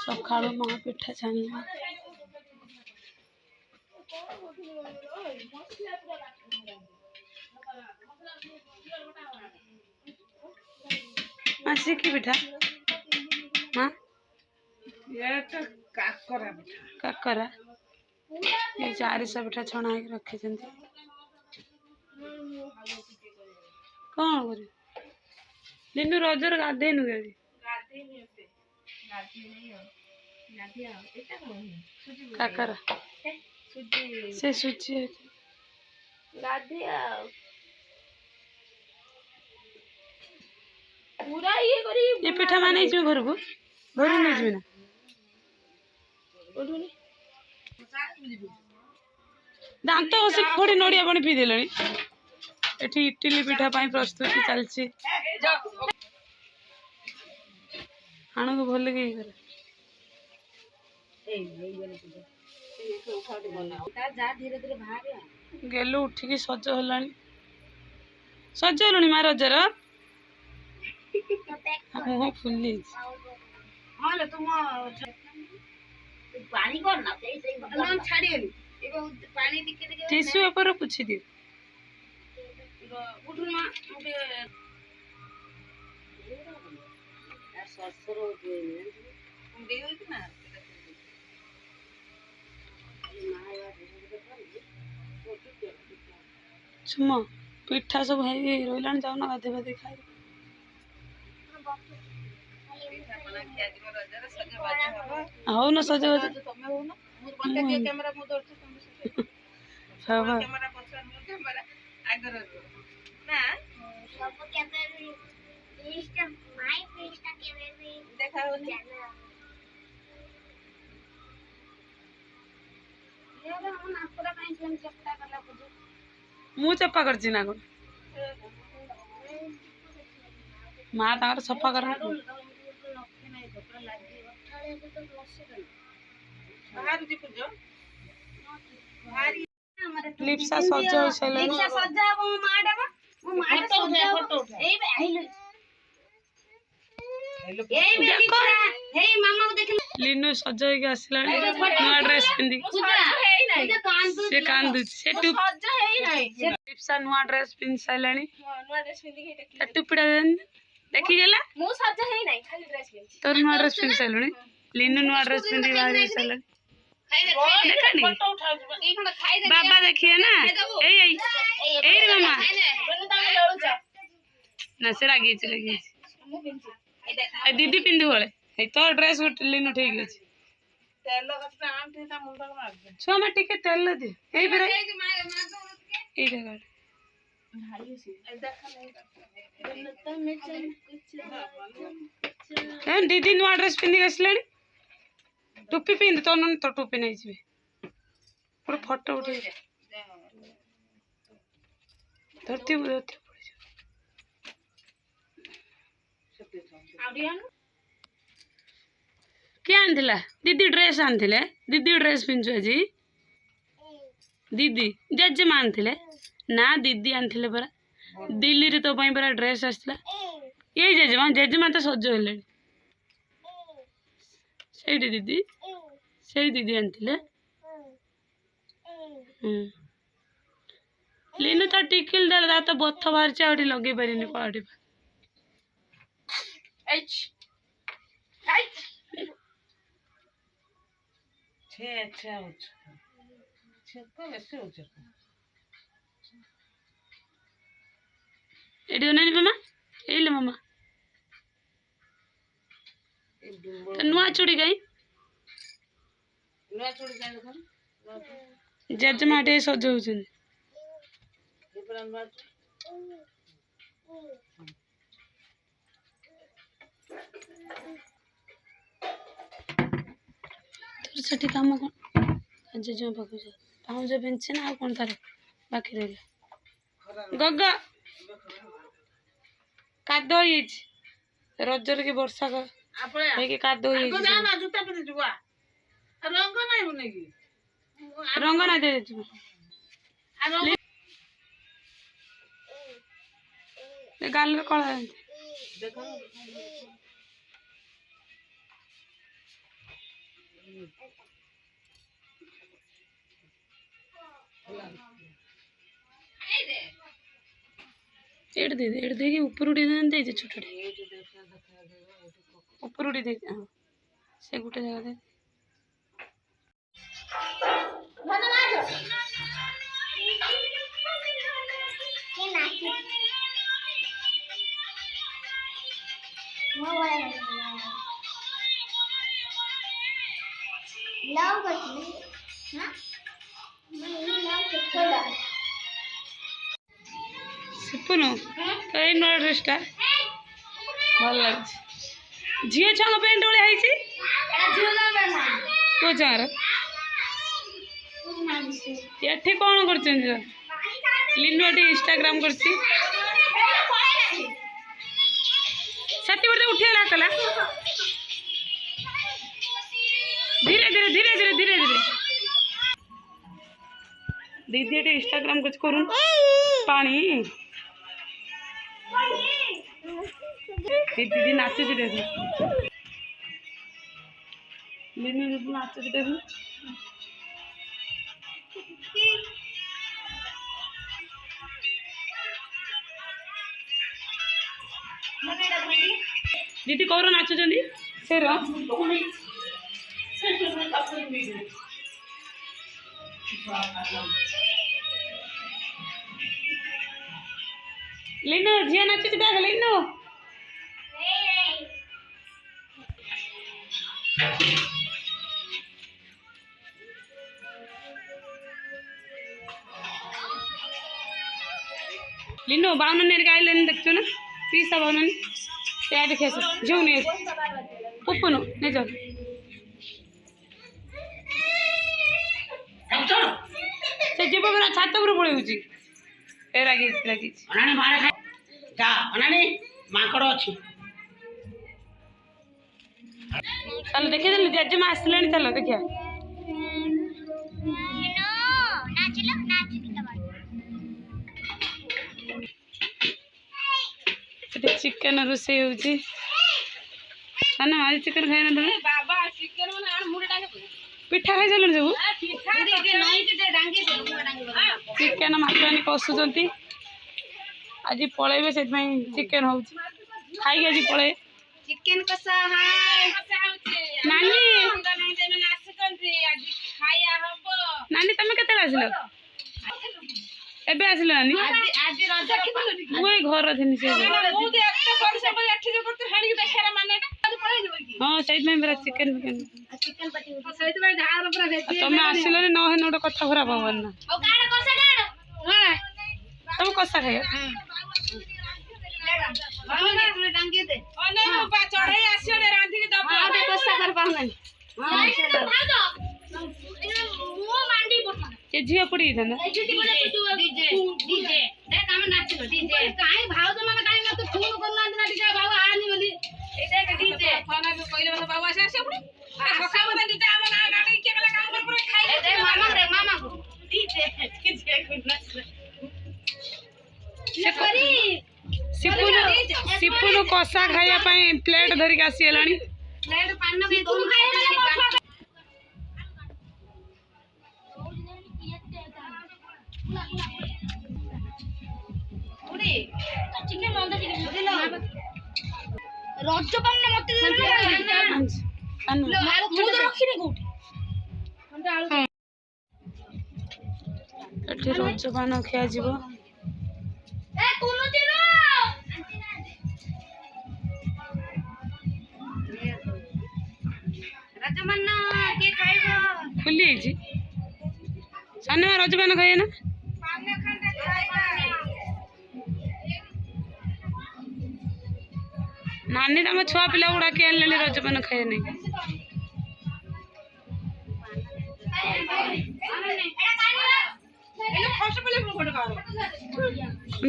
सका माँ पिठा छाणी मासी की पिठा माँ काकरा ये 400 पिठा छणा रखी कौन कर दिनु रजर गाधेनु काकरा से सुची पूरा ये पिठा माने घर को घर नहीं जी ना दांत बस थोड़ी नड़िया पानी पी देले एठी इडली पिठा पाई प्रस्तुति चलची आण को भल के गेलु उठिकी सज हलानी सज हलुनी माँ रजर मुह फुली टिश्यू पेपर पुछि दियो सुम पिठा सब रहा जाऊन गाधे बाधे खाई हो न सज मु चपा कर ना कौन माँ तार सफा कर लिप्सा सज हो सारे लीनु सज होके आसला नुआ ड्रेस पिंधि से कांदु से लिप्सा नुआ ड्रेस पिंधि सारे टुपिड़ा देखी गला तोर नुआ ड्रेस पिंधि सारे लीनु नुआ ड्रेस पिंधि बाहर सारे बाबा देखिए ना मामा ना से रागी दीदी पिंधु बड़े तो ड्रेस गोटे लीनु ठीक अच्छे छुआ में टिके तेल दे दीदी नुआ ड्रेस पिंधि आसला टोपी पिंध तो न तो टोपी नहीं जी पूरा फोटो उठे धरती क्या आनथिला दीदी ड्रेस आनथिले दीदी ड्रेस पिंधु आज दीदी जेजेमा आनथिले ना दीदी आनथिले परा दिल्ली रे तो परा ड्रेस आसला ये जेजेमा तो सज हेले से दीदी से दीदी आनथिले लीनु तो टिकिल दे तो बथ बाहर आउटी लगे पारिनी कलाटी एडी नहीं मामा एले मामा नुआ चूड़ी कहीं जेजेमा टे सज होचन सेठी काम कौन जेजेमा पाक पाँच बेंचे ना कौन तार बाकी रहा गगा कादो रजर की वर्षा कादो रंग ना दे गाल कला एट दे कि ऊपर उड़ी दे छोटे ऊपर उड़ी दे हाँ से गोटे जगह दे सिपुनु कई नुआ ड्रेसटा भल लगे झील छुआ पेंट भाई है को चार ये कौन कर लिनु ये इंस्टाग्राम कर उठेगा कला धीरे धीरे धीरे धीरे धीरे धीरे दीदी ये इंस्टाग्राम कुछ करूँ पानी दीदी नाचुच देख लिनु दीदी नाचुच देख दीदी कौर नाचुचंदी से लिनु झील नाचुच देख लिनु लिनु बावन गाइल देखु ना पीसा बावन क्या देखे झील नहीं पुपुनु नहीं जाओ से जीव पूरा छात पर पड़े रागी रागी माकड़ अच्छी चलो देखिए जेजेमा आसला चलो देखिए चिकेन रोसे होना आज चिकेन खाई ना पिठा खाई चल सब चिकेन मात्रानी कसुंट आज पलैबे से चिकेन हो खाई आज पलैबे चिकन कसा नानी नानी तुम के आसिल एबे आसिल नानी मुझे घर थी हाँ से चिकेन फिकेन तुम आसिल न गोटे कथा खराब हबन ना तुम कसा खाई झील पड़ी था ना सिपुनु कषा खाया प्लेट धरिक आसीगला रजपान खिया खुली साने रजपान खाइए ना नानी तम छुआ पिला गुड़ा के आने रजपान खाए नहीं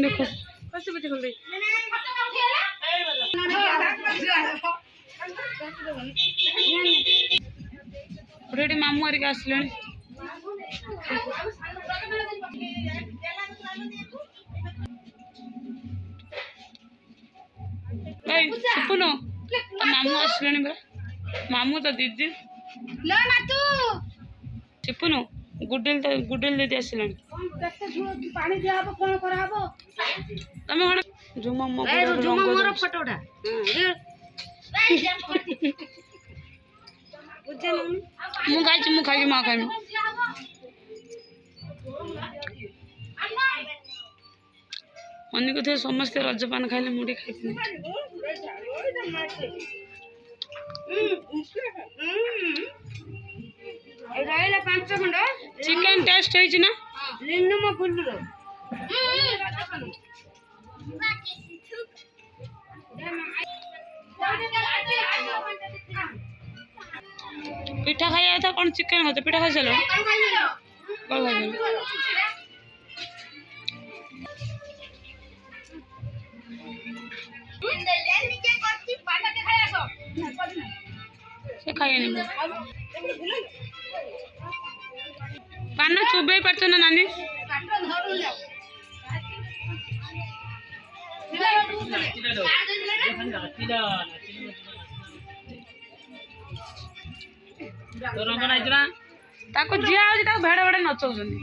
देखो गोटे मामू हरिका आसले सुपुनु मामू आसले मामू तो दीदी लो ना तू चिपुनु गुडेल दे आसला पानी दिया हबो कोन करा हबो तमे कोन झुमा मो झुमा मोर फोटोटा मु खाई मा खाई अन्य को समस्त रजपान खाइले मुड़ी खाई रहला 5 खंड चिकन टेस्ट होइछ ना लिन्नु म फुल्लु पिठा खाया था कौन चिकन खाते पिठा खाई चलो कौन खाई से खाइए नहीं पान चुबे पारछ ना नानी ताको जिया आउछ ताको भेड़ भेड़ नचौछन्ती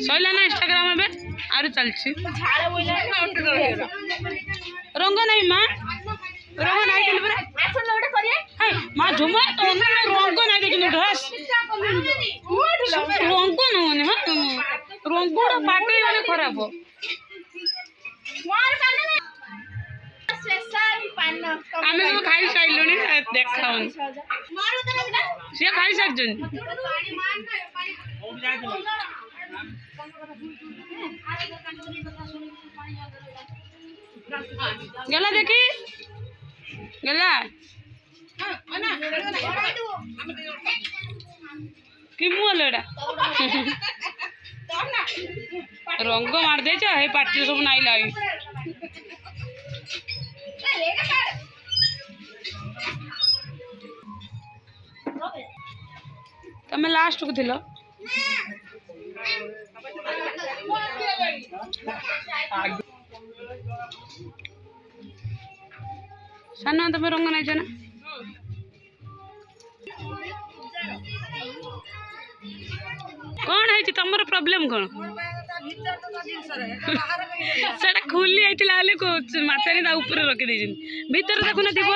सैला ना इंस्टाग्राम में आरु चलछि रंग नहीं मां रंग नहीं दिल पर हाय मां झुमा तो रंग नहीं दिल ड्रेस रंग नहीं हां रंग पाटी वाले खराब हो आमे सब खाई साइलुनी देखाउन से खाई सारजन गला देखी गला कि मुलेडा रंग मार दे हे पाटी सब नाई लाई तमे लास्ट को थिलो साना तमे रंग नहीं जाना कौन है तमर प्रॉब्लम कौन सेटा खुली आइतिला आले को मातारी ता ऊपर रखि देजिन भीतर देखु न दिबो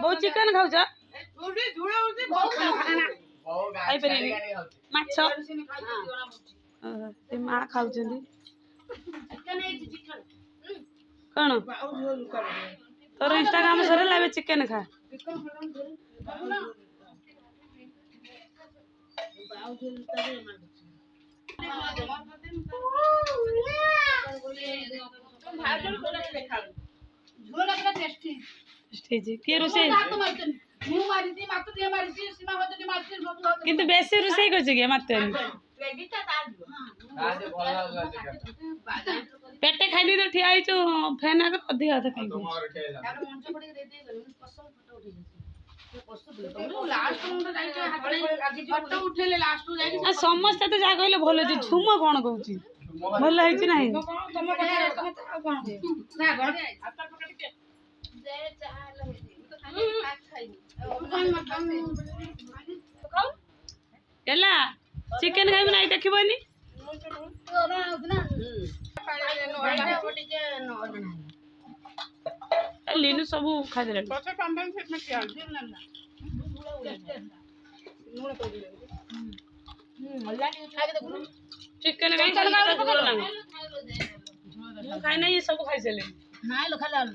बहुत चिकन खाऊ जा खाई परिनी माछ ते मा खाऊ जंदी कौन तोर इंस्टाग्राम सरे लाबे चिकन खा किए रोसे किंतु बेसी रोसे करछे के माते पेटे खाइली तो ठिया आइछु फैन आगे अधिक हाथ खाइ समस्त तो जा कहले भल अछि झुम कोन कहउछि भल हैछि नाही केला चिकन खाइब नाही देखिबनी लीनु सब खा देले चिकन खाइ खाइ ना ये सब खाइ चले ना लो खा लो